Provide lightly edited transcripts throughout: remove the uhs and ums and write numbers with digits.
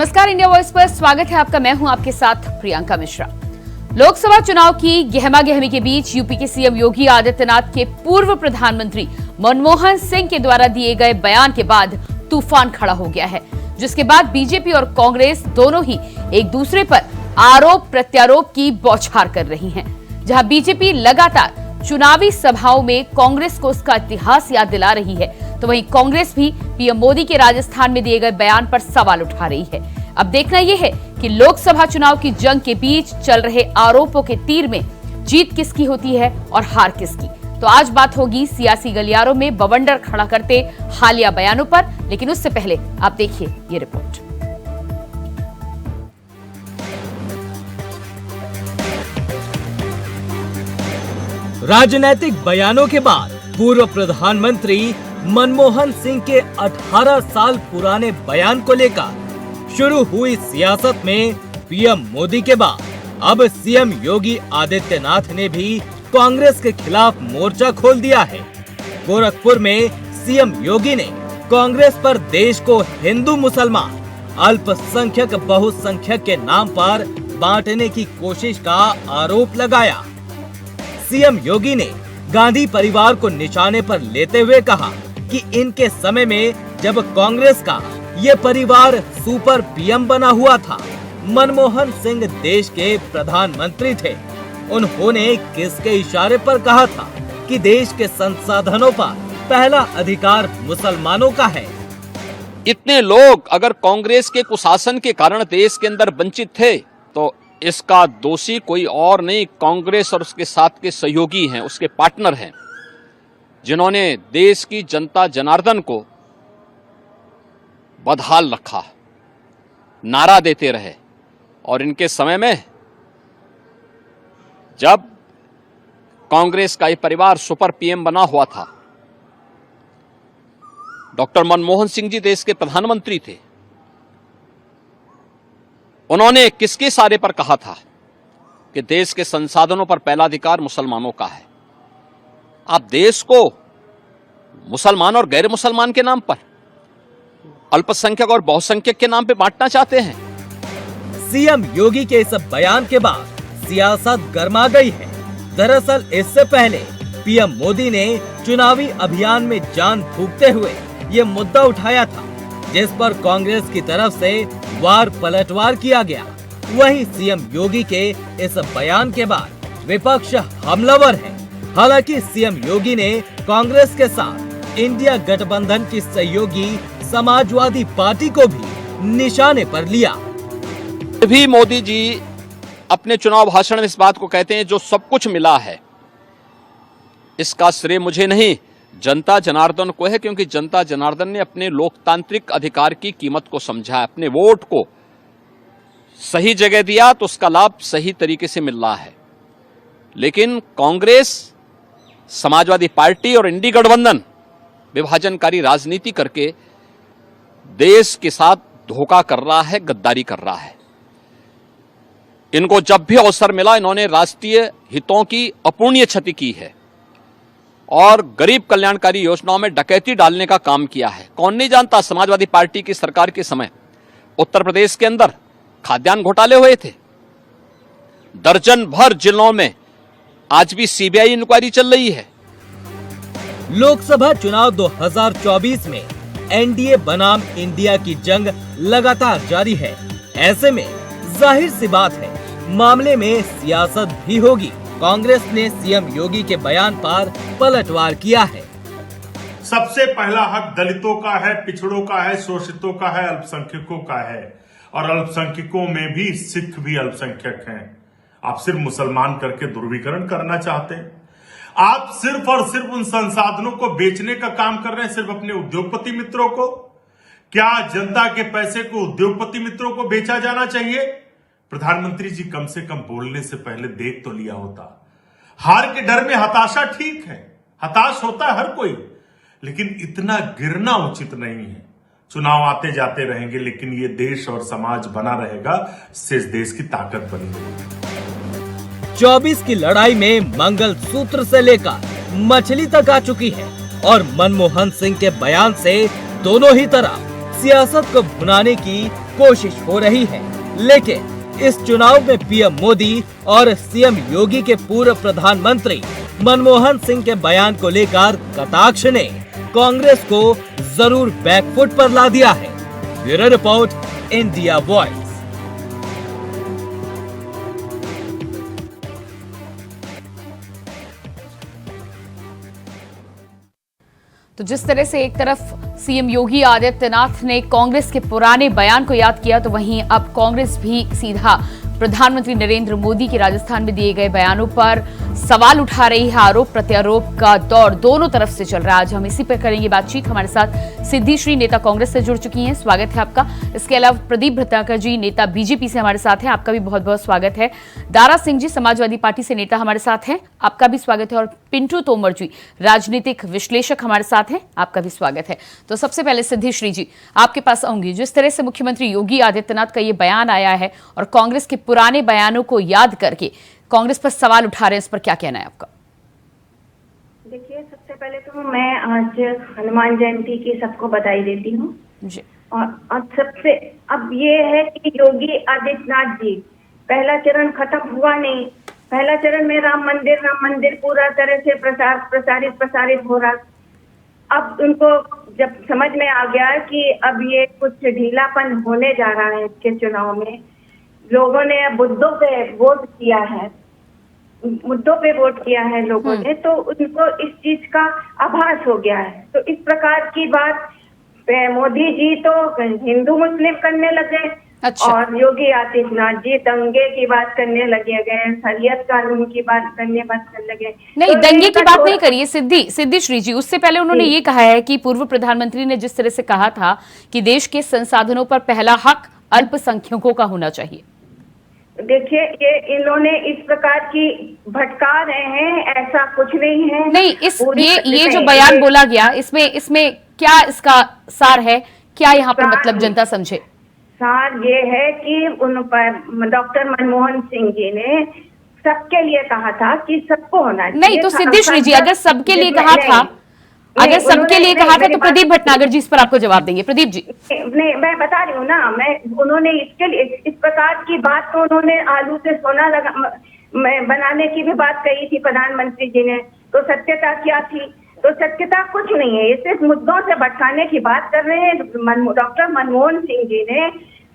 नमस्कार, India voice पर स्वागत है आपका। मैं हूं आपके साथ प्रियंका मिश्रा। लोकसभा चुनाव की गहमागहमी के बीच यूपी के सीएम योगी आदित्यनाथ के पूर्व प्रधानमंत्री मनमोहन सिंह के द्वारा दिए गए बयान के बाद तूफान खड़ा हो गया है, जिसके बाद बीजेपी और कांग्रेस दोनों ही एक दूसरे पर आरोप प्रत्यारोप की बौछार कर रही हैं। जहां बीजेपी लगातार चुनावी सभाओं में कांग्रेस को उसका इतिहास याद दिला रही है, तो वहीं कांग्रेस भी पीएम मोदी के राजस्थान में दिए गए बयान पर सवाल उठा रही है। अब देखना यह है कि लोकसभा चुनाव की जंग के बीच चल रहे आरोपों के तीर में जीत किसकी होती है और हार किसकी। तो आज बात होगी सियासी गलियारों में बवंडर खड़ा करते हालिया बयानों पर, लेकिन उससे पहले आप देखिए ये रिपोर्ट। राजनीतिक बयानों के बाद पूर्व प्रधानमंत्री मनमोहन सिंह के 18 साल पुराने बयान को लेकर शुरू हुई सियासत में पीएम मोदी के बाद अब सीएम योगी आदित्यनाथ ने भी कांग्रेस के खिलाफ मोर्चा खोल दिया है। गोरखपुर में सीएम योगी ने कांग्रेस पर देश को हिंदू मुसलमान अल्पसंख्यक बहुसंख्यक के नाम पर बांटने की कोशिश का आरोप लगाया। सीएम योगी ने गांधी परिवार को निशाने पर लेते हुए कहा कि इनके समय में जब कांग्रेस का ये परिवार सुपर पीएम बना हुआ था, मनमोहन सिंह देश के प्रधानमंत्री थे। उन्होंने किसके इशारे पर कहा था कि देश के संसाधनों पर पहला अधिकार मुसलमानों का है। इतने लोग अगर कांग्रेस के कुशासन के कारण देश के अंदर वंचित थे, तो इसका दोषी कोई और नहीं, कांग्रेस और उसके साथ के सहयोगी हैं, उसके पार्टनर हैं, जिन्होंने देश की जनता जनार्दन को बदहाल रखा, नारा देते रहे। और इनके समय में जब कांग्रेस का ये परिवार सुपर पीएम बना हुआ था, डॉक्टर मनमोहन सिंह जी देश के प्रधानमंत्री थे, उन्होंने किसके इशारे पर कहा था कि देश के संसाधनों पर पहला अधिकार मुसलमानों का है। आप देश को मुसलमान और गैर मुसलमान के नाम पर, अल्पसंख्यक और बहुसंख्यक के नाम पे बांटना चाहते हैं। सीएम योगी के इस बयान के बाद सियासत गर्मा गई है। दरअसल इससे पहले पीएम मोदी ने चुनावी अभियान में जान फूंकते हुए ये मुद्दा उठाया था, जिस पर कांग्रेस की तरफ से वार पलटवार किया गया। वहीं सीएम योगी के इस बयान के बाद विपक्ष हमलावर है। हालांकि सीएम योगी ने कांग्रेस के साथ इंडिया गठबंधन की सहयोगी समाजवादी पार्टी को भी निशाने पर लिया। भी मोदी जी अपने चुनाव भाषण में इस बात को कहते हैं, जो सब कुछ मिला है इसका श्रेय मुझे नहीं, जनता जनार्दन को है, क्योंकि जनता जनार्दन ने अपने लोकतांत्रिक अधिकार की कीमत को समझा, अपने वोट को सही जगह दिया, तो उसका लाभ सही तरीके से मिल रहा है। लेकिन कांग्रेस, समाजवादी पार्टी और इंडी गठबंधन विभाजनकारी राजनीति करके देश के साथ धोखा कर रहा है, गद्दारी कर रहा है। इनको जब भी अवसर मिला, इन्होंने राष्ट्रीय हितों की अपूर्णीय क्षति की है और गरीब कल्याणकारी योजनाओं में डकैती डालने का काम किया है। कौन नहीं जानता, समाजवादी पार्टी की सरकार के समय उत्तर प्रदेश के अंदर खाद्यान्न घोटाले हुए थे। दर्जन भर जिलों में आज भी सीबीआई इंक्वायरी चल रही है। लोकसभा चुनाव 2024 में एनडीए बनाम इंडिया की जंग लगातार जारी है। ऐसे में जाहिर सी बात है, मामले में सियासत भी होगी। कांग्रेस ने सीएम योगी के बयान पर पलटवार किया है। सबसे पहला हक दलितों का है, पिछड़ों का है, शोषितों का है, अल्पसंख्यकों का है, और अल्पसंख्यकों में भी सिख भी अल्पसंख्यक हैं। आप सिर्फ मुसलमान करके ध्रुवीकरण करना चाहते हैं। आप सिर्फ और सिर्फ उन संसाधनों को बेचने का काम कर रहे हैं, सिर्फ अपने उद्योगपति मित्रों को। क्या जनता के पैसे को उद्योगपति मित्रों को बेचा जाना चाहिए? प्रधानमंत्री जी कम से कम बोलने से पहले देख तो लिया होता। हार के डर में हताशा ठीक है, हताश होता है हर कोई, लेकिन इतना गिरना उचित नहीं है। चुनाव आते जाते रहेंगे, लेकिन ये देश और समाज बना रहेगा, इससे इस देश की ताकत बनी रहेगी। 24 की लड़ाई में मंगल सूत्र से लेकर मछली तक आ चुकी है और मनमोहन सिंह के बयान से दोनों ही तरफ सियासत को भुनाने की कोशिश हो रही है, लेकिन इस चुनाव में पीएम मोदी और सीएम योगी के पूर्व प्रधानमंत्री मनमोहन सिंह के बयान को लेकर कटाक्ष ने कांग्रेस को जरूर बैकफुट पर ला दिया है। Bureau report, India voice. तो जिस तरह से एक तरफ सीएम योगी आदित्यनाथ ने कांग्रेस के पुराने बयान को याद किया, तो वहीं अब कांग्रेस भी सीधा प्रधानमंत्री नरेंद्र मोदी के राजस्थान में दिए गए बयानों पर सवाल उठा रही है। आरोप प्रत्यारोप का दौर दोनों तरफ से चल रहा है। आज हम इसी पर करेंगे बातचीत। हमारे साथ सिद्धि श्री नेता कांग्रेस से जुड़ चुकी हैं, स्वागत है आपका। इसके अलावा प्रदीप भटनागर जी नेता बीजेपी से हमारे साथ हैं, आपका भी बहुत बहुत स्वागत है। दारा सिंह जी समाजवादी पार्टी से नेता हमारे साथ हैं, आपका भी स्वागत है। और पिंटू तोमर जी राजनीतिक विश्लेषक हमारे साथ हैं, आपका भी स्वागत है। तो सबसे पहले सिद्धि श्री जी आपके पास आऊंगी। जिस तरह से मुख्यमंत्री योगी आदित्यनाथ का ये बयान आया है और कांग्रेस के पुराने बयानों को याद करके कांग्रेस पर सवाल उठा रहे हैं, इस पर क्या कहना है आपका? देखिए, सबसे पहले तो मैं आज हनुमान जयंती की सबको बधाई देती हूँ जी। और सबसे अब ये है कि योगी आदित्यनाथ जी, पहला चरण खत्म हुआ नहीं। पहला चरण में राम मंदिर पूरा तरह से प्रसारित हो रहा। अब उनको जब समझ में आ गया कि अब ये कुछ ढीलापन होने जा रहा है इसके चुनाव में, लोगों ने मुद्दों पे वोट किया है लोगों ने, तो उनको इस चीज का आभास हो गया है। तो इस प्रकार की बात मोदी जी तो हिंदू मुस्लिम करने लगे। अच्छा। और योगी आदित्यनाथ जी दंगे की बात करने लगे गए, शरीयत कानून की बात करने लगे। नहीं, तो दंगे की बात नहीं करिए सिद्धि श्री जी। उससे पहले उन्होंने ये कहा है कि पूर्व प्रधानमंत्री ने जिस तरह से कहा था कि देश के संसाधनों पर पहला हक अल्पसंख्यकों का होना चाहिए। देखिए, ये इन्होंने इस प्रकार की भटका रहे हैं, ऐसा कुछ नहीं है। नहीं, ये जो बयान बोला गया, इसमें क्या इसका सार है, क्या यहाँ पर मतलब जनता समझे? सार ये है कि डॉक्टर मनमोहन सिंह जी ने सबके लिए कहा था कि सबको होना चाहिए। नहीं तो सिद्धि श्री जी, अगर सबके लिए कहा था तो प्रदीप भटनागर जी इस पर आपको जवाब देंगे। प्रदीप जी। नहीं, मैं बता रही हूँ ना, उन्होंने इसके लिए इस प्रकार की बात तो उन्होंने आलू से सोना बनाने की भी बात कही थी प्रधानमंत्री जी ने। तो सत्यता क्या थी? तो सत्यता कुछ नहीं है, ये सिर्फ मुद्दों से भटकाने की बात कर रहे हैं। डॉक्टर मनमोहन सिंह जी ने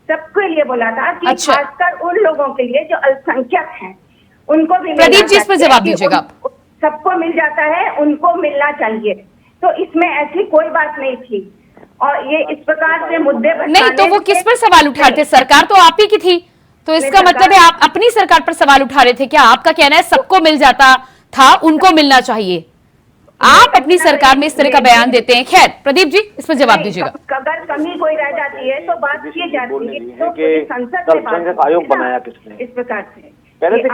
सबके लिए बोला था कि खासकर उन लोगों के लिए जो अल्पसंख्यक हैं, उनको भी। प्रदीप जी इस पर जवाब दीजिएगा। सबको मिल जाता है, उनको मिलना चाहिए। तो इसमें ऐसी कोई बात नहीं थी। और ये इस प्रकार से मुद्दे नहीं, तो वो किस पर सवाल उठा रहे थे? सरकार तो आप ही की थी, तो इसका मतलब है आप अपनी सरकार पर सवाल उठा रहे थे क्या? आपका कहना है सबको मिल जाता था, उनको मिलना चाहिए। आप अपनी सरकार में इस तरह का बयान देते हैं। खैर प्रदीप जी इस पर जवाब दीजिएगा। अगर कमी कोई रह जाती है तो बात की जाती है। तो संसद में आयोग बनाया किसने? इस प्रकार से पहले से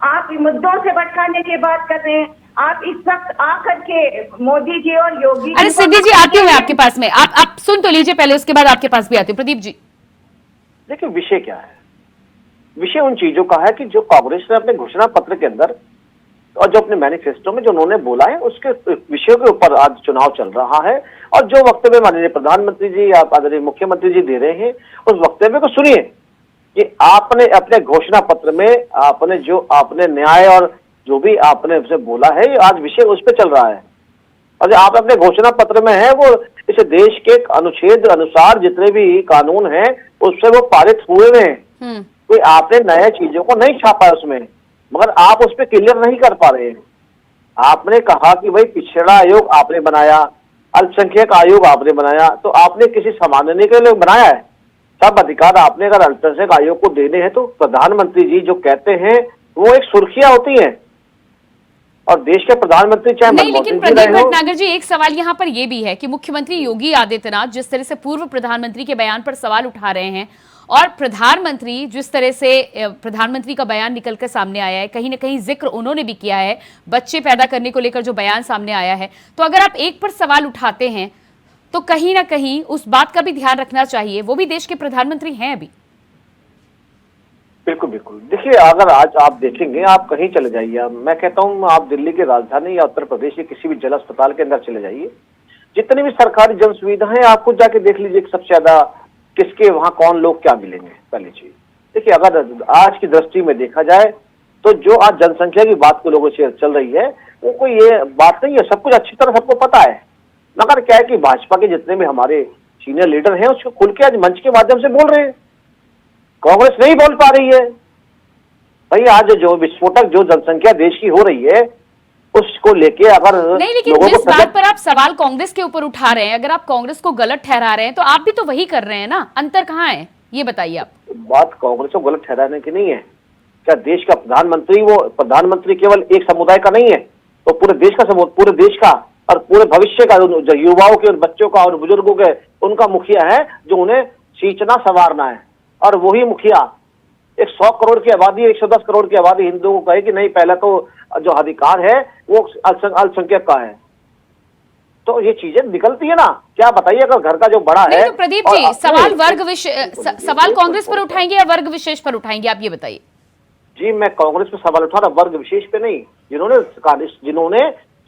आप मुद्दों से भटकाने की बात कर रहे हैं। आप इस वक्त आकर के मोदी जी और योगी। अरे सिद्धि जी आती हूँ मैं आपके पास में, आप सुन तो लीजिए पहले, उसके बाद आपके पास भी आती हूँ। प्रदीप जी देखिए, विषय क्या है? विषय उन चीजों का है कि जो कांग्रेस ने अपने घोषणा पत्र के अंदर और जो अपने मैनिफेस्टो में जो उन्होंने बोला है, उसके विषयों के ऊपर आज चुनाव चल रहा है। और जो वक्तव्य माननीय प्रधानमंत्री जी या आदरणीय मुख्यमंत्री जी दे रहे हैं, उस वक्तव्य को सुनिए कि आपने अपने घोषणा पत्र में आपने न्याय और जो भी आपने उसे बोला है, ये आज विषय उस पर चल रहा है। और जो आप अपने घोषणा पत्र में है, वो इस देश के अनुच्छेद अनुसार जितने भी कानून हैं उससे वो पारित हुए हैं। कोई आपने नए चीजों को नहीं छापा है उसमें, मगर आप उस पर क्लियर नहीं कर पा रहे हैं। आपने कहा कि भाई पिछड़ा आयोग आपने बनाया, अल्पसंख्यक आयोग आपने बनाया, तो आपने किसी सामान्य के लिए बनाया है? सब अधिकार आपने अगर अल्पसंख्यक आयोग को देने हैं तो प्रधानमंत्री जी जो कहते हैं वो एक सुर्खियां होती हैं। और देश के प्रधानमंत्री चाहे नहीं, लेकिन प्रदीप भटनागर जी एक सवाल यहाँ पर यह भी है कि मुख्यमंत्री योगी आदित्यनाथ जिस तरह से पूर्व प्रधानमंत्री के बयान पर सवाल उठा रहे हैं और प्रधानमंत्री जिस तरह से प्रधानमंत्री का बयान निकलकर सामने आया है, कहीं ना कहीं जिक्र उन्होंने भी किया है बच्चे पैदा करने को लेकर जो बयान सामने आया है, तो अगर आप एक पर सवाल उठाते हैं तो कहीं ना कहीं उस बात का भी ध्यान रखना चाहिए, वो भी देश के प्रधानमंत्री हैं अभी। बिल्कुल बिल्कुल। देखिए, अगर आज आप देखेंगे, आप कहीं चले जाइए, मैं कहता हूं आप दिल्ली की राजधानी या उत्तर प्रदेश के किसी भी जिला अस्पताल के अंदर चले जाइए, जितनी भी सरकारी जन सुविधाएं आपको जाके देख लीजिए कि सबसे ज्यादा किसके वहां कौन लोग क्या मिलेंगे। पहली चीज देखिए, अगर आज की दृष्टि में देखा जाए तो जो आज जनसंख्या की बात को लोगों से चल रही है वो कोई ये बात नहीं है, सब कुछ अच्छी तरह सबको पता है। मगर क्या है कि भाजपा के जितने भी हमारे सीनियर लीडर हैं उसको खुल के आज मंच के माध्यम से बोल रहे हैं, कांग्रेस नहीं बोल पा रही है। भाई आज जो विस्फोटक जो जनसंख्या देश की हो रही है उसको लेके अगर नहीं, लेकिन लोगों जिस को बात पर आप सवाल कांग्रेस के ऊपर उठा रहे हैं, अगर आप कांग्रेस को गलत ठहरा रहे हैं तो आप भी तो वही कर रहे हैं ना, अंतर कहाँ है ये बताइए आप। बात कांग्रेस को गलत ठहराने की नहीं है। क्या देश का प्रधानमंत्री, वो प्रधानमंत्री केवल एक समुदाय का नहीं है, तो पूरे देश का पूरे देश का और पूरे भविष्य का, जो युवाओं के और बच्चों का और बुजुर्गों के, उनका मुखिया है जो उन्हें सींचना संवारना है। और वही मुखिया 100 करोड़ की आबादी, 110 करोड़ की आबादी हिंदुओं को कहे कि नहीं, पहला तो जो अधिकार है वो अल्पसंख्यक का है। तो ये चीजें निकलती है ना। क्या बताइए, अगर घर का जो बड़ा नहीं है तो प्रदीप जी, सवाल कांग्रेस पर उठाएंगे या वर्ग विशेष पर उठाएंगे, आप ये बताइए। जी, मैं कांग्रेस पे सवाल उठा रहा, वर्ग विशेष पे नहीं। जिन्होंने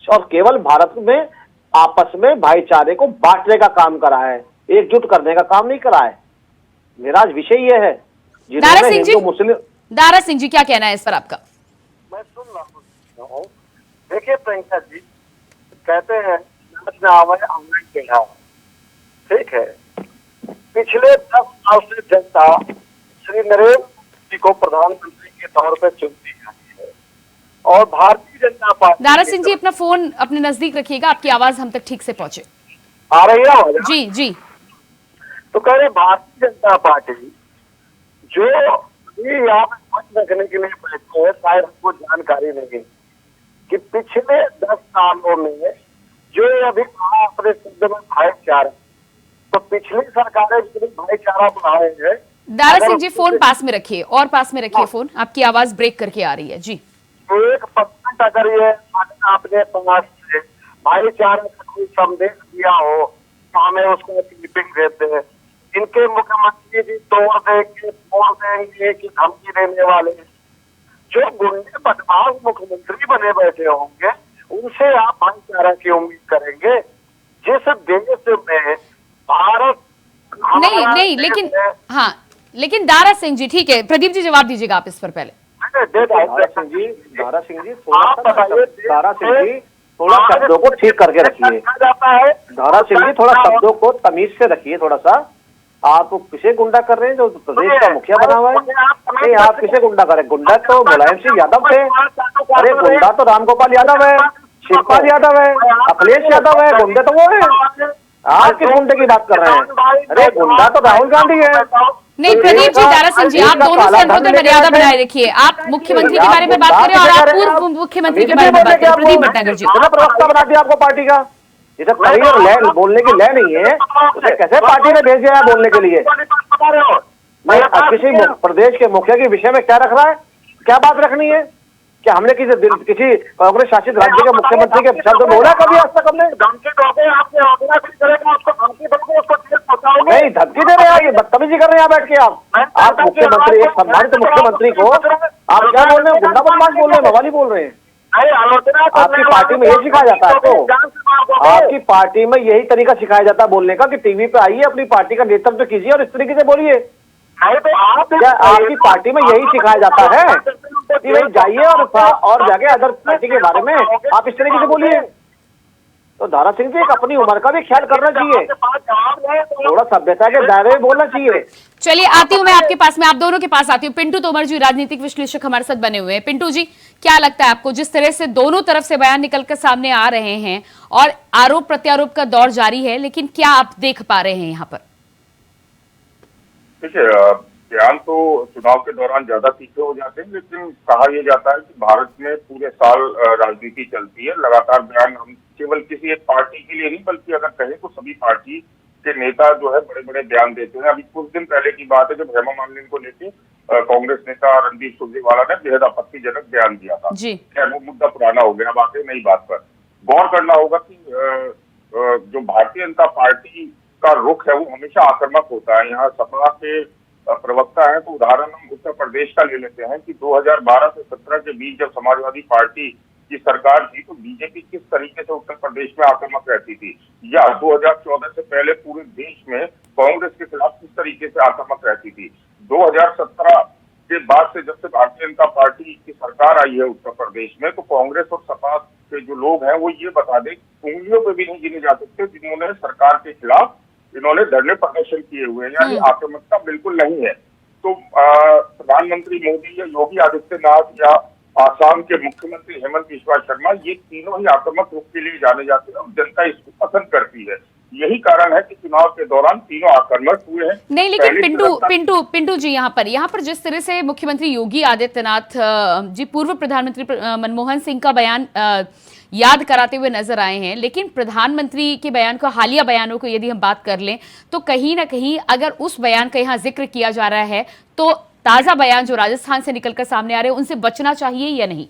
और केवल भारत में आपस में भाईचारे को बांटने का काम करा है, एकजुट करने का काम नहीं करा है। मेरा आज विषय यह है, दारा सिंह जी, हिंदू मुस्लिम। दारा सिंह जी क्या कहना है इस पर आपका? मैं सुन रहा हूँ। देखिए प्रियंका जी, कहते हैं ऑनलाइन टेढ़ा, ठीक है। पिछले 10 साल से जनता श्री नरेंद्र मोदी को प्रधानमंत्री के तौर पर चुनती आई है और भारतीय जनता पार्टी। दारा सिंह जी अपना फोन अपने नजदीक रखिएगा, आपकी आवाज हम तक ठीक से पहुंचे। आ रही है आवाज? जी जी। तो कह रहे भारतीय जनता पार्टी जो यहाँ पे मत रखने के लिए बैठे हैं, शायद हमको जानकारी नहीं कि पिछले 10 सालों में जो अभी कहा अपने शब्द में भाईचारा, तो पिछली सरकारें जितनी भाईचारा बढ़ाए हैं। दारा सिंह जी फोन पास में रखिए, और पास में रखिए फोन, आपकी आवाज ब्रेक करके आ रही है जी। 1% अगर ये आपने पास से भाईचारा का कोई संदेश दिया हो तो हमें उसको क्लिपिंग देते हैं। इनके मुख्यमंत्री जी तोड़ देंगे, फोड़ देंगे कि धमकी देने वाले जो गुंडे बदमाश मुख्यमंत्री बने बैठे होंगे उनसे आप भाईचारा की उम्मीद करेंगे? जिस देश में भारत नहीं लेकिन हाँ, लेकिन दारा सिंह जी ठीक है, प्रदीप जी जवाब दीजिएगा आप इस पर पहले। दारा सिंह जी थोड़ा शब्दों को ठीक करके रखिए। दारा सिंह जी थोड़ा शब्दों को तमीज से रखिए थोड़ा सा। आप किसे गुंडा कर रहे हैं जो प्रदेश का मुखिया बना हुआ है? नहीं, आप किसे गुंडा कर रहे हैं? गुंडा तो मुलायम सिंह यादव थे। अरे गुंडा तो रामगोपाल यादव है, शिवपाल यादव है, अखिलेश यादव है, गुंडे तो वो है। आप किस गुंडे की बात कर रहे हैं? अरे गुंडा तो राहुल गांधी है। नहीं प्रदीप जी, दारा सिंह जी, आप दोनों स्वरों में मर्यादा बनाए रखिए। आप मुख्यमंत्री के बारे में बात करें और आप पूर्व मुख्यमंत्री के बारे में बात करें। प्रदीप भटनागर जी, प्रवक्ता बना दिया आपको पार्टी का। ये सब करियर बोलने की लय नहीं है, उसे कैसे पार्टी ने भेज दिया है बोलने के लिए? मैं किसी प्रदेश के मुखिया के विषय में क्या रख रहा है, क्या बात रखनी है? क्या हमने किसी कांग्रेस शासित राज्य के मुख्यमंत्री के शब्द बोला कभी आज तक? हमने नहीं धमकी दे रहे हैं, ये बदतमीजी कर रहे हैं बैठ के। आप मुख्यमंत्री, एक सम्मानित मुख्यमंत्री को आप क्या बोल रहे हैं? गुंडा बदमाश बोल रहे हैं, मवाली बोल रहे हैं। आपकी पार्टी में यही सिखाया जाता है? तो आपकी पार्टी में यही तरीका सिखाया जाता है बोलने का कि टीवी पे आइए, अपनी पार्टी का नेतृत्व कीजिए और इस तरीके से बोलिए? क्या आपकी पार्टी में यही सिखाया जाता है कि भाई जाइए और जाके अदर पार्टी के बारे में आप इस तरीके से बोलिए? तो दारा सिंह जी, एक अपनी उम्र का भी ख्याल करना चाहिए, थोड़ा सभ्यता के दायरे में बोलना चाहिए। चलिए आती हूँ मैं आपके पास में, आप दोनों के पास आती हूँ। पिंटू तोमर जी राजनीतिक विश्लेषक हमारे साथ बने हुए हैं। पिंटू जी, क्या लगता है आपको, जिस तरह से दोनों तरफ से बयान निकलकर सामने आ रहे हैं और आरोप प्रत्यारोप का दौर जारी है, लेकिन क्या आप देख पा रहे हैं यहाँ पर? देखिए, बयान तो चुनाव के दौरान ज्यादा तीखे हो जाते हैं, लेकिन कहा यह जाता है कि भारत में पूरे साल राजनीति चलती है। लगातार बयान हम केवल किसी एक पार्टी के लिए नहीं, बल्कि अगर कहें तो सभी पार्टी के नेता जो है बड़े बड़े बयान देते हैं। अभी कुछ दिन पहले की बात है जब हेमा मालिनी को लेकर कांग्रेस नेता रणदीप सुरजेवाला ने बेहद आपत्तिजनक बयान दिया था। खैर वो मुद्दा पुराना हो गया, बात है नई बात पर। गौर करना होगा कि जो भारतीय जनता पार्टी का रुख है वो हमेशा आक्रामक होता है। यहाँ सपा के प्रवक्ता है, तो उदाहरण हम उत्तर प्रदेश का ले लेते हैं कि 2012 से 17 के बीच जब समाजवादी पार्टी की सरकार थी तो बीजेपी किस तरीके से उत्तर प्रदेश में आक्रामक रहती थी। या 2014 से पहले पूरे देश में कांग्रेस के खिलाफ किस तरीके से आक्रामक रहती थी। 2017 के बाद से जब से भारतीय जनता पार्टी की सरकार आई है उत्तर प्रदेश में, तो कांग्रेस और सपा के जो लोग हैं वो ये बता दें, उंगलियों पे भी नहीं गिने जा सकते जिन्होंने सरकार के खिलाफ इन्होंने धरने प्रदर्शन किए हुए हैं, यानी आक्रामकता बिल्कुल नहीं है। तो प्रधानमंत्री मोदी या योगी आदित्यनाथ या आसाम के मुख्यमंत्री हेमंत बिस्वा शर्मा, ये तीनों ही आक्रामक रुख के लिए जाने जाते हैं और जनता इसको पसंद करती है। यही कारण है कि चुनाव के दौरान तीनों आक्रामक हुए हैं। नहीं, लेकिन पिंटू जी, यहाँ पर जिस तरह से मुख्यमंत्री योगी आदित्यनाथ जी पूर्व प्रधानमंत्री मनमोहन सिंह का बयान याद कराते हुए नजर आए हैं, लेकिन प्रधानमंत्री के बयान को, हालिया बयानों को यदि हम बात कर लें तो कहीं ना कहीं अगर उस बयान का यहाँ जिक्र किया जा रहा है तो ताजा बयान जो राजस्थान से निकलकर सामने आ रहे हैं उनसे बचना चाहिए या नहीं?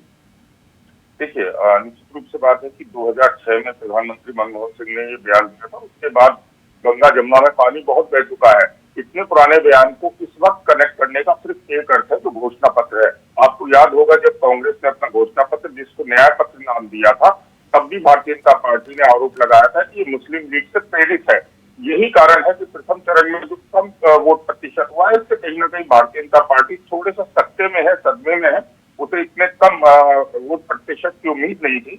देखिए, निश्चित रूप से बात है कि 2006 में प्रधानमंत्री मनमोहन सिंह ने ये बयान दिया था। उसके बाद गंगा जमुना में पानी बहुत बह चुका है। इतने पुराने बयान को इस वक्त कनेक्ट करने का सिर्फ एक अर्थ है, जो घोषणा पत्र है। आपको याद होगा जब कांग्रेस ने अपना घोषणा पत्र, जिसको न्याय पत्र नाम दिया था, तब भी भारतीय जनता पार्टी ने आरोप लगाया था कि ये मुस्लिम लीग से प्रेरित है। यही कारण है कि प्रथम चरण में जो कम वोट प्रतिशत हुआ है, इससे कहीं ना कहीं भारतीय जनता पार्टी थोड़े सा सत्ते में है, सदमे में है। उसे इतने कम वोट प्रतिशत की उम्मीद नहीं थी।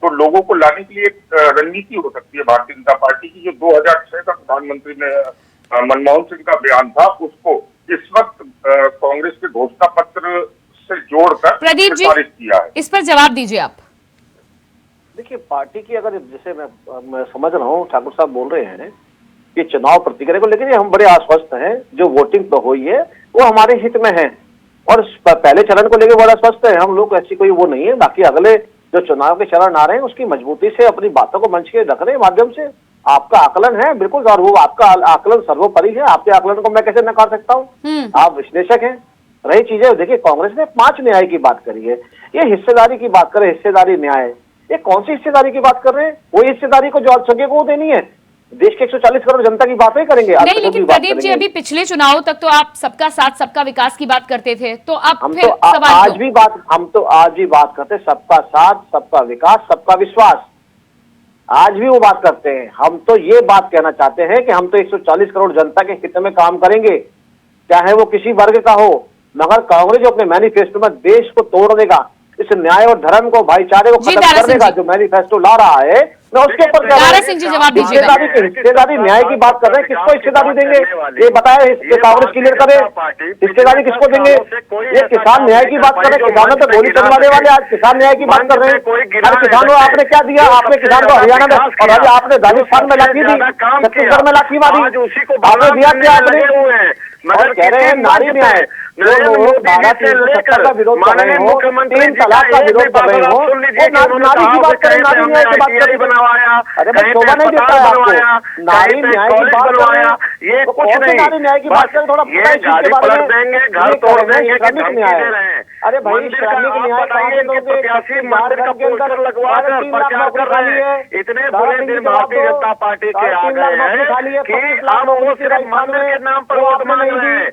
तो लोगों को लाने के लिए एक रणनीति हो सकती है भारतीय जनता पार्टी की। जो 2006 का प्रधानमंत्री ने मनमोहन सिंह का बयान था, उसको इस वक्त कांग्रेस के घोषणा पत्र से जोड़कर प्रदीप जी, किया है। इस पर जवाब दीजिए आप। देखिए, पार्टी की अगर, जैसे मैं समझ रहा हूँ ठाकुर साहब बोल रहे हैं कि चुनाव प्रतिक्रिया को, लेकिन हम बड़े आश्वस्त हैं। जो वोटिंग तो हुई है वो हमारे हित में है और पहले चरण को लेकर बड़ा स्वस्थ है हम लोग, ऐसी कोई वो नहीं है। बाकी अगले जो चुनाव के चरण आ रहे हैं उसकी मजबूती से अपनी बातों को मंच के रखने के माध्यम से आपका आकलन है बिल्कुल, और वो आपका आकलन सर्वोपरि है। आपके आकलन को मैं कैसे नकार सकता हूँ? आप विश्लेषक हैं। रही चीजें, देखिए कांग्रेस ने 5 न्याय की बात करी है। ये हिस्सेदारी की बात करें, हिस्सेदारी न्याय, ये कौन सी हिस्सेदारी की बात कर रहे हैं? वो हिस्सेदारी को जो अल्पसंख्यकों को देनी है, देश के 140 करोड़ जनता की बात नहीं करेंगे। नहीं, लेकिन प्रदीप जी, अभी पिछले चुनाव तक तो आप सबका साथ सबका विकास की बात करते थे, तो अब हम फिर तो आज भी बात करते, सबका साथ सबका विकास सबका विश्वास, आज भी वो बात करते हैं। हम तो ये बात कहना चाहते हैं कि हम तो 140 करोड़ जनता के हित में काम करेंगे, चाहे वो किसी वर्ग का हो। मगर कांग्रेस जो अपने मैनिफेस्टो में देश को तोड़ने का, इस न्याय और धर्म को, भाईचारे को खत्म करने का जो मैनिफेस्टो ला रहा है, मैं उसके ऊपर हिस्सेदारी न्याय की बात कर रहे हैं। किसको हिस्सेदारी देंगे ये बताया, कांग्रेस क्लियर करे, हिस्सेदारी किसको देंगे? ये किसान न्याय की बात कर रहे हैं, किसानों पर गोली चलवाने वाले आज किसान न्याय की बात कर रहे हैं। अरे किसानों आपने क्या दिया? आपने किसान को हरियाणा में, और अभी आपने राजस्थान में लाठी दी, छत्तीसगढ़ में लाठी मारी, आपने दिया क्या? आपने और कह रहे हैं नारी न्याय, धारा 370 का विरोध कर रहे हो, 3 तलाक का विरोध कर रहे हो, नारी की बात करें, नारी न्याय की बात करें। अरे मैं शोभा नहीं देता है आपको, नारी न्याय की बात कर रहे हैं। ये कुछ नहीं, नारी न्याय की बात करें, थोड़ा पता है इसके बारे में। श्रमिक न्याय, अरे भाई श्रमिक न्याय इतने बुरे दिन भारतीय जनता पार्टी के आ गए हैं कि अब वो सिर्फ मंदिर के नाम पर वोट मांग रहे हैं।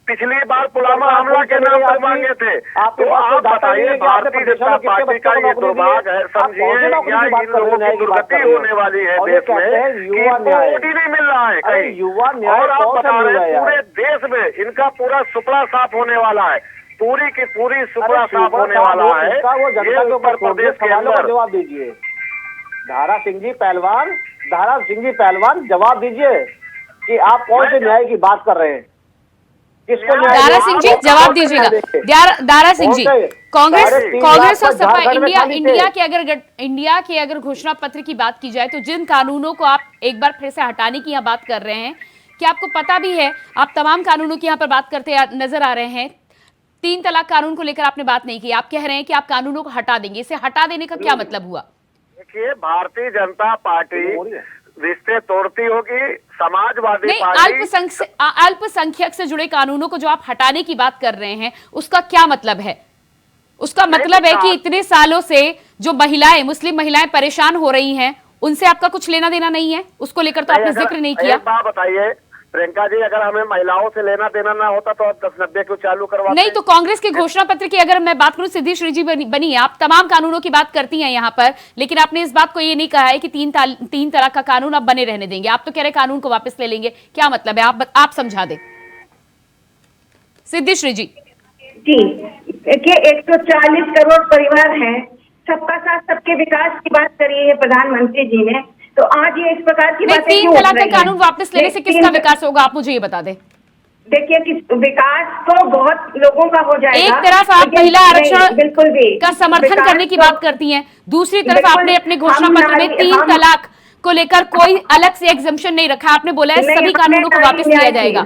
पिछली बार पुलवामा हमला के नाम पर मांगे थे। तो आप बताइए, भारतीय जनता पार्टी का ये दुर्भाग्य है, समझिए, या इन लोगों की दुर्गति होने वाली है देश में कि इनको वोट ही नहीं मिल रहा है कहीं। और आप बता रहे हैं पूरे देश में इनका पूरा सुपड़ा साफ होने वाला है, पूरी की पूरी सुपड़ा साफ होने वाला है। ये उत्तर प्रदेश के अंदर जवाब दीजिए धारा सिंह जी पहलवान, जवाब दीजिए कि आप कौन से न्याय की बात कर रहे हैं? दारा सिंह जी जवाब दीजिएगा। दारा सिंह जी, कांग्रेस और सपा, इंडिया के अगर घोषणा पत्र की बात की जाए तो जिन कानूनों को आप एक बार फिर से हटाने की यहाँ बात कर रहे हैं, क्या आपको पता भी है आप तमाम कानूनों की यहाँ पर बात करते नजर आ रहे हैं? 3 तलाक कानून को लेकर आपने बात नहीं की, आप कह रहे हैं कि आप कानूनों को हटा देंगे। इसे हटा देने का क्या मतलब हुआ? देखिए, भारतीय जनता पार्टी रिश्ते तोड़ती होगी, समाजवादी नहीं, पार्टी अल्पसंख्यक से जुड़े कानूनों को जो आप हटाने की बात कर रहे हैं उसका क्या मतलब है? उसका मतलब है कि इतने सालों से जो महिलाएं, मुस्लिम महिलाएं परेशान हो रही हैं, उनसे आपका कुछ लेना देना नहीं है? उसको लेकर तो आपने जिक्र नहीं किया। एक बात बताइए, प्रियंका जी, अगर हमें महिलाओं से लेना देना ना होता तो अब 1090 क्यों चालू करवाते? नहीं तो कांग्रेस के घोषणा पत्र की अगर मैं बात करूं, सिद्धि श्री जी बनी आप तमाम कानूनों की बात करती हैं यहाँ पर, लेकिन आपने इस बात को ये नहीं कहा है कि तीन तलाक का कानून आप बने रहने देंगे। आप तो कह रहे कानून को वापस ले लेंगे, क्या मतलब है? आप समझा दें सिद्धि श्री जी। जी, देखिए 140 करोड़ परिवार हैं, सबका साथ सबके विकास की बात करी है प्रधानमंत्री जी ने, तो आज ये इस प्रकार की बातें तीन क्यों उठ तलाक का रही हैं? कानून वापस लेने से किसका विकास होगा, आप मुझे ये बता दें। देखिए कि विकास तो बहुत लोगों का हो जाएगा। एक तरफ आप महिला आरक्षण बिल्कुल भी का समर्थन विकास करने की तो- बात करती हैं, दूसरी तरफ बिल्कुल, आपने अपने घोषणा हम पत्र में नारी- 3 हम- तलाक को लेकर कोई अलग से एग्जम्पशन नहीं रखा। आपने बोला है नहीं, सभी हमने कानूनों को नारी वापस न्याय लिया की। जाएगा।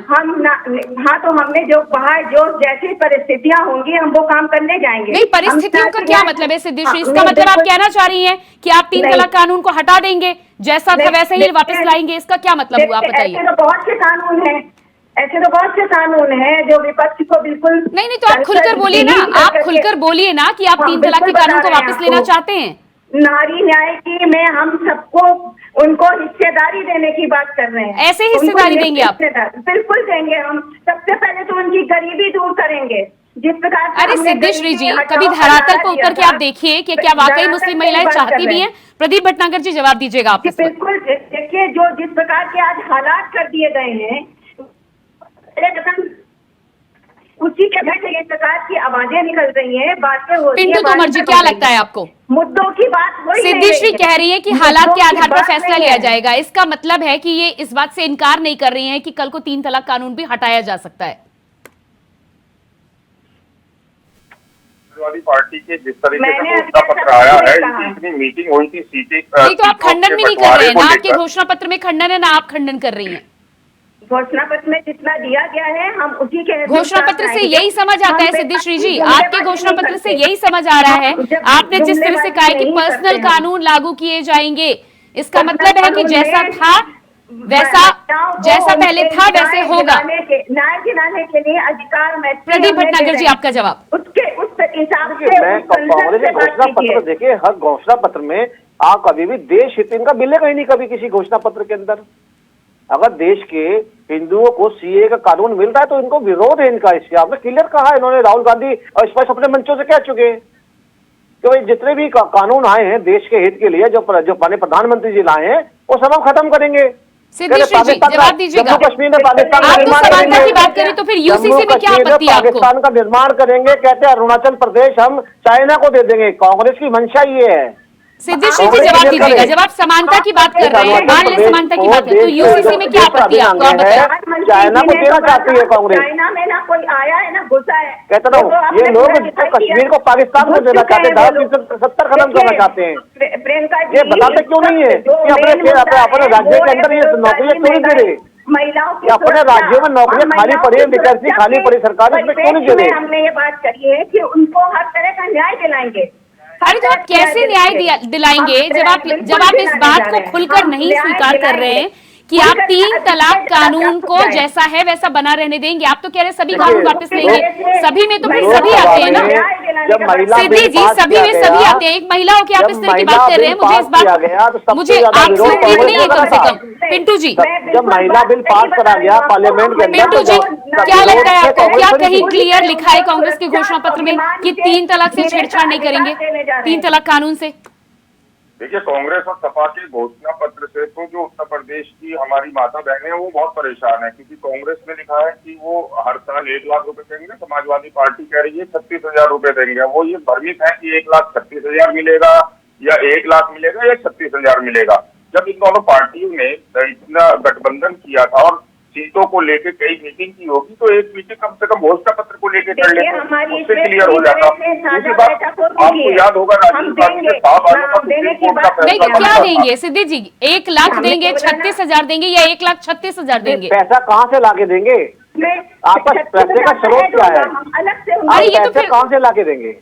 हाँ, तो हमने जो कहा है, जो जैसी परिस्थितियां होंगी हम वो काम करने जाएंगे। नहीं, परिस्थितियों का क्या मतलब है सिद्धि श्री? इसका मतलब आप कहना चाह रही हैं कि आप 3 नहीं। तलाक कानून को हटा देंगे, जैसा था वैसे ही वापस लाएंगे, इसका क्या मतलब हुआ? आप बताइए। ऐसे तो बहुत से कानून हैं, ऐसे तो बहुत से कानून हैं जो विपक्ष को बिल्कुल नहीं तो आप खुलकर बोलिए ना, आप खुलकर बोलिए ना कि आप 3 तलाक के कानून को वापस लेना चाहते हैं। नारी न्याय की में हम सबको उनको हिस्सेदारी देने की बात कर रहे हैं। ऐसे हिस्सेदारी उनको देंगे आप? बिल्कुल देंगे। हम सबसे पहले तो उनकी गरीबी दूर करेंगे, जिस प्रकार से अरे हमने सिद्धि श्री जी, गरीबी कभी हटाओ का धरातल नारा पर दिया उतर के था। आप देखिए कि क्या वाकई धरातल मुस्लिम पे महिलाएं बात चाहती कर भी रहे हैं? प्रदीप भटनागर जी जवाब दीजिएगा आप इस पर। बिल्कुल, देखिए जो जिस प्रकार के आज हालात कर दिए गए हैं, उसी के भेंट इस प्रकार की आवाजें निकल रही हैं, बातें हो रही हैं। पिंटू तोमर जी, क्या लगता है आपको? मुद्दों की बात हो ही नहीं सिद्धि श्री रही है। कह रही है कि हालात के मुद्दों की आधार पर बात फैसला नहीं लिया है। जाएगा। इसका मतलब है कि ये इस बात से इनकार नहीं कर रही हैं कि कल को 3 तलाक कानून भी हटाया जा सकता है। समाजवादी पार्टी के जिस तरीके मैंने से अभी घोषणा ऐसा पत्र आया कुछ है, नहीं कहा। इतनी मीटिंग हुई थी सीटें नहीं तो आप खंडन भी नहीं कर रहे हैं ना, आपके लेकर। घोषणा पत्र में खंडन है ना, आप खंडन कर रही हैं। घोषणा पत्र में जितना दिया गया है हम उसी के घोषणा पत्र से यही समझ आता है सिद्धि श्री जी, आपके घोषणा पत्र से यही समझ आ रहा है। आपने जिस तरह से कहा है कि पर्सनल कानून लागू किए जाएंगे, इसका मतलब है कि जैसा था वैसा, जैसा पहले था वैसे होगा। न्याय दिलाने के लिए अधिकार में प्रदीप भटनागर जी, आपका जवाब। उसके उस हिसाब देखिए, से मैं कांग्रेस के घोषणा पत्र देखिए, हर घोषणा पत्र में आप कभी भी देश हित इनका मिलेगा ही नहीं कभी किसी घोषणा पत्र के अंदर। अगर देश के हिंदुओं को सीए का कानून मिल रहा है तो इनको विरोध है इनका। इसके आपने क्लियर कहा है, इन्होंने राहुल गांधी और स्पष्ट अपने मंचों से कह चुके हैं कि भाई जितने भी कानून आए हैं देश के हित के लिए, जो प्रधानमंत्री जी लाए हैं, वो सब हम खत्म करेंगे। सिद्धि श्री जी, जवाब दीजिएगा। जम्मू कश्मीर में पाकिस्तान का आप तो निर्माण समानता करेंगे। की बात करें तो फिर यूसीसी में क्या जम्मू आपत्ति कश्मीर है में आपको? पाकिस्तान का निर्माण करेंगे, कहते हैं अरुणाचल प्रदेश हम चाइना को दे देंगे। कांग्रेस की मंशा ये है। सिद्धि श्री जी जवाब दीजिएगा। जब आप समानता की बात कर रहे हैं, मान लें समानता की बात है, तो यूसीसी में क्या आपत्ति है आपको? आप बताइए। चाइना को देना चाहती है कांग्रेस। चाइना में ना कोई आया है ना घुसा है। कहता ना ये लोग कश्मीर को पाकिस्तान को देना चाहते हैं, 70 खत्म करना चाहते हैं। प्रियंका जी, ये बताते क्यों नहीं है कि अपने राज्य के अंदर ये नौकरियां क्यों नहीं दे रहे? महिलाओं की अपने राज्यों में नौकरियां खाली पड़ी है, वैकेंसी खाली पड़ी, सरकार इसमें क्यों नहीं दे रही? हमने ये बात करी है कि उनको हर तरह का न्याय दिलाएंगे। अरे तो आप कैसे न्याय दिलाएंगे जब आप इस बात को खुलकर नहीं स्वीकार कर रहे हैं कि आप 3 तलाक कानून को जैसा है वैसा बना रहने देंगे? आप तो कह रहे हैं सभी कानून वापस लेंगे, सभी में तो फिर सभी आते हैं ना। सिद्धि जी, सभी में सभी आते हैं। एक महिला होकर आप इस तरह की बात कर रहे हैं, मुझे इस बात, मुझे आपसे उम्मीद नहीं है कम से कम। पिंटू जी, जब महिला बिल पास करा गया पार्लियामेंट के अंदर, पिंटू जी, क्या लगता है आपको, क्या कहीं क्लियर लिखा है कांग्रेस के घोषणा पत्र में कि 3 तलाक से छेड़छाड़ नहीं करेंगे, 3 तलाक कानून से? देखिए, कांग्रेस और सपा के घोषणा पत्र से तो जो उत्तर प्रदेश की हमारी माता बहनें हैं वो बहुत परेशान है, क्योंकि कांग्रेस ने लिखा है कि वो हर साल 1 लाख रुपए देंगे, समाजवादी पार्टी कह रही है 36,000 रुपए देंगे। वो ये भ्रमित है कि 1,36,000 मिलेगा या 1 लाख मिलेगा या 36,000 मिलेगा। जब इन दोनों पार्टियों ने इतना गठबंधन किया था और सीटों को लेकर कई मीटिंग की होगी, तो एक मीटिंग कम से कम घोषणा पत्र को लेकर कर लेते, उससे क्लियर हो जाता। दूसरी बात, आपको याद होगा राजीव गांधी के साहब आने का सुप्रीम कोर्ट का नहीं फैसला तो क्या देंगे सिद्धि जी? 1 लाख देंगे, 36,000 देंगे या 1,36,000 देंगे? पैसा कहाँ से लाके देंगे? आपका पैसे का स्रोत क्या है? अलग से अरे ये तो पैसे फिर कहाँ से लाके देंगे?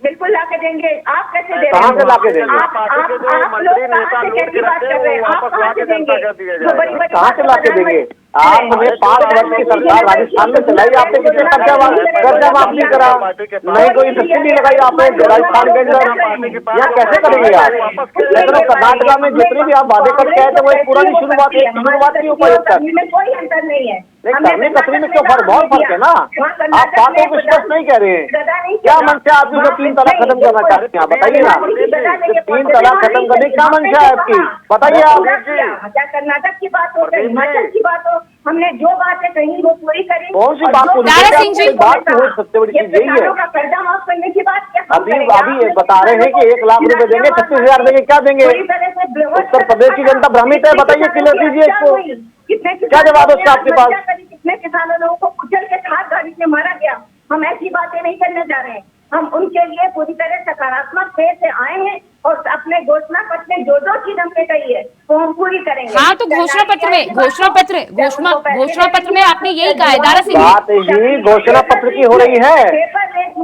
बिल्कुल लाके देंगे। आप कैसे दे रहे कहाँ हैं? से लाके देंगे? आप लोग कहाँ से कैसी बात कर रहे हैं? आप कहाँ से देंगे? जो बड़ी-बड़ी कहाँ से लाके देंगे? आपने 5 वर्ष की सरकार राजस्थान में चलाई, आपने कितने कर्जा माफ नहीं करा, नहीं कोई इंडस्ट्री नहीं लगाई आपने राजस्थान के अंदर, यहाँ कैसे करेंगे आप? लेकिन कर्नाटका में जितने भी आप वादे करके आए थे वो एक पुरानी शुरुआत की उपयोग कर, कोई अंतर नहीं है। करने कसरी में क्यों बहुत फर्क है ना। आप बातों को स्पष्ट नहीं कह रहे हैं, क्या मंशा आपकी जो 3 तलाक खत्म करना चाहते हैं, आप बताइए ना। 3 तलाक खत्म करने की क्या मंशा है आपकी, बताइए आप। क्या कर्नाटक की बात हो, हिमाचल की बात हो, हमने जो बातें कही वो पूरी करी। कौन सी बात पूरी? बात की हो सबसे बड़ी चीज यही है। कर्जा माफ करने की बात अभी बता रहे हैं कि 1 लाख रुपए देंगे, 36,000 देंगे, क्या देंगे? उत्तर प्रदेश की जनता भ्रमित है, बताइए क्लियर कीजिए इसको, क्या जवाब है उसका आपके पास? कितने किसानों लोगों को कुचल के हाथ गाड़ी से मारा गया। हम ऐसी बातें नहीं करने जा रहे हैं, हम उनके लिए पूरी तरह सकारात्मक फेर से आए हैं और अपने घोषणा पत्र में जो चीज हमने कही है वो हम पूरी करेंगे। हाँ, तो घोषणा पत्र में आपने यही कहा है दारा सिंह। बात ही घोषणा पत्र की हो रही है,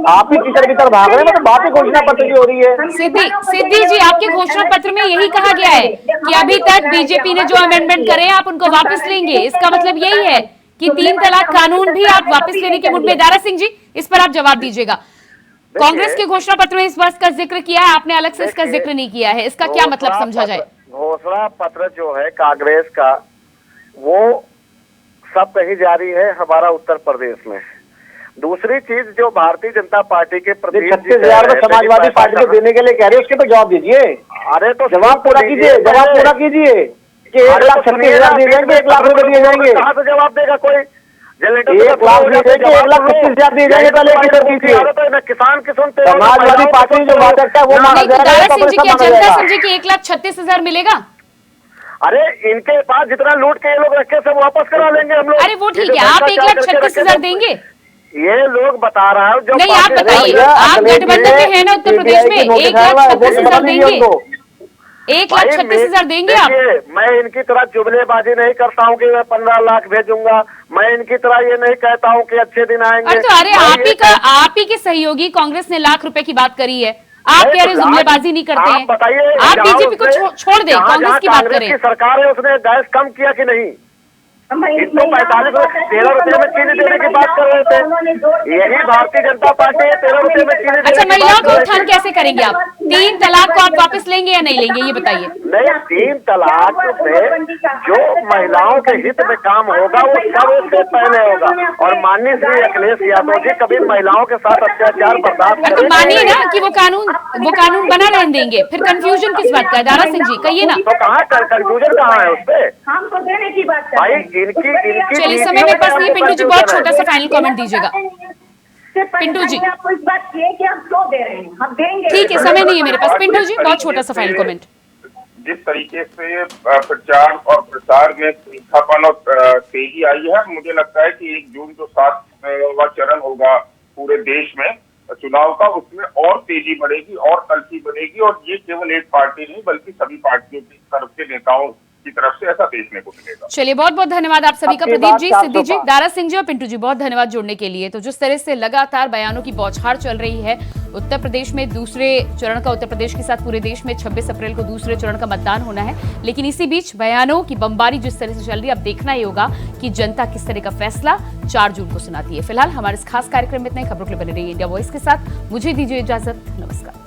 आप ही भीतर भीतर भाग रहे हैं, मतलब बात ही घोषणा पत्र की हो रही है। सिद्धि जी, आपके घोषणा पत्र में यही कहा गया है कि अभी तक बीजेपी ने जो अमेंडमेंट करे आप उनको वापस लेंगे। इसका मतलब यही है कि 3 तलाक कानून भी आप वापस लेने के मूड में। दारा सिंह जी, इस पर आप जवाब दीजिएगा। कांग्रेस के घोषणा पत्र में इस बात का जिक्र किया है, आपने अलग से इसका जिक्र नहीं किया है, इसका क्या मतलब समझा जाए? घोषणा पत्र जो है कांग्रेस का वो सब कहीं जारी है हमारा उत्तर प्रदेश में। दूसरी चीज जो भारतीय जनता पार्टी के प्रति 36,000 में समाजवादी पार्टी को देने के लिए कह रहे हैं, उसके तो जवाब दीजिए। अरे तो जवाब पूरा कीजिए कि 1,36,000 दिए जाएंगे, 1 लाख रुपए दिए जाएंगे। कहाँ से जवाब देगा कोई? 1 लाख दिए जाएंगे, 1,25,000 दिए जाएंगे। पहले किसान किसान समाजवादी पार्टी जो वादा करता है वो माना जाएगा। दारा सिंह जी, क्या जनता समझे कि 1,36,000 मिलेगा? अरे इनके पास जितना लूट के ये लोग रखे सब वापस करा लेंगे हम लोग। अरे वो ठीक है, आप 1,36,000 देंगे? ये लोग बता रहा है जो नहीं, आप बताइए, आप गठबंधन में है ना उत्तर प्रदेश में, 1,36,000 देंगे? 1,36,000 देंगे आप? मैं इनकी तरह जुमलेबाजी नहीं करता हूँ कि मैं 15 लाख भेजूंगा, मैं इनकी तरह ये नहीं कहता हूँ कि अच्छे दिन आएंगे। अरे आप ही के सहयोगी कांग्रेस ने लाख रुपए की बात करी है, आप कह रहे जुमलेबाजी नहीं करते हैं। बताइए, आप बीजेपी को छोड़ दें, कांग्रेस की बात करें। सरकार है उसने गैस कम किया कि नहीं? 13 रुपए में चीनी देने की बात कर रहे थे, यही भारतीय जनता पार्टी 13 रुपए में चीनी। अच्छा, महिलाओं का उत्थान कैसे करेंगे आप? 3 तलाक को आप वापस लेंगे या नहीं लेंगे, ये बताइए। नहीं, 3 तलाक में जो महिलाओं के हित में काम होगा वो सबसे पहले होगा। और माननीय श्री अखिलेश यादव जी कभी महिलाओं के साथ अत्याचार बर्दाश्त तो मानिए ना कि वो कानून बना रहने देंगे, फिर कंफ्यूजन किस बात का है? दारा सिंह जी, कहिए ना। तो कहाँ कंफ्यूजन कहाँ है उस पर? हमको देने की बात भाई इनकी चलिए, समय मेरे पास नहीं। पिंटू जी, बहुत छोटा सा फाइनल कमेंट दीजिएगा। पिंटू जी, आपको इस बात की है कि हम क्यों दे रहे हैं, हम देंगे। ठीक है, समय नहीं है मेरे पास। पिंटू जी, बहुत छोटा सा फाइनल कमेंट। जिस तरीके से प्रचार और प्रसार में तीखापन और तेजी आई है, मुझे लगता है कि 1 जून जो 7वां चरण होगा पूरे देश में चुनाव का, उसमें और तेजी बढ़ेगी और तल्खी बनेगी। और ये केवल एक पार्टी नहीं बल्कि सभी पार्टियों की तरफ से नेताओं की तरफ से ऐसा देखने को मिलेगा। चलिए, बहुत बहुत धन्यवाद आप सभी का। प्रदीप जी, सिद्धि जी, दारा सिंह जी और पिंटू जी, बहुत धन्यवाद जुड़ने के लिए। तो जिस तरह से लगातार बयानों की बौछार चल रही है, उत्तर प्रदेश में दूसरे चरण का, उत्तर प्रदेश के साथ पूरे देश में 26 अप्रैल को दूसरे चरण का मतदान होना है, लेकिन इसी बीच बयानों की बमबारी जिस तरह से चल रही है, अब देखना ही होगा कि जनता किस तरह का फैसला 4 जून को सुनाती है। फिलहाल हमारे इस खास कार्यक्रम में इतने खबरों के लिए बने रहिए इंडिया वॉइस के साथ। मुझे दीजिए इजाजत, नमस्कार।